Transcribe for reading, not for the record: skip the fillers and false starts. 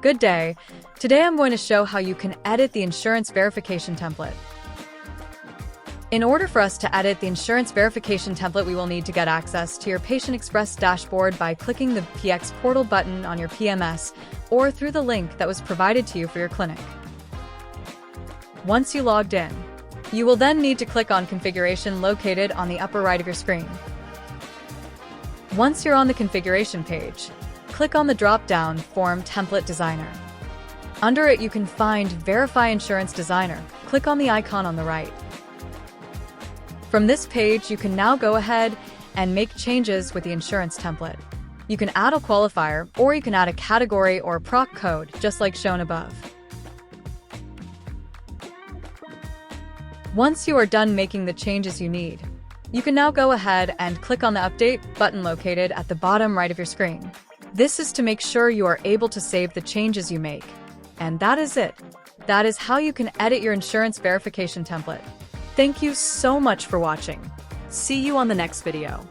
Good day. Today I'm going to show how you can edit the insurance verification template. In order for us to edit the insurance verification template, we will need to get access to your PatientXpress dashboard by clicking the PX portal button on your PMS or through the link that was provided to you for your clinic. Once you logged in, you will then need to click on Configuration located on the upper right of your screen. Once you're on the configuration page, click on the drop-down Form Template Designer. Under it, you can find Verify Insurance Designer. Click on the icon on the right. From this page, you can now go ahead and make changes with the insurance template. You can add a qualifier, or you can add a category or proc code, just like shown above. Once you are done making the changes you need, you can now go ahead and click on the Update button located at the bottom right of your screen. This is to make sure you are able to save the changes you make. And that is it. That is how you can edit your insurance verification template. Thank you so much for watching. See you on the next video.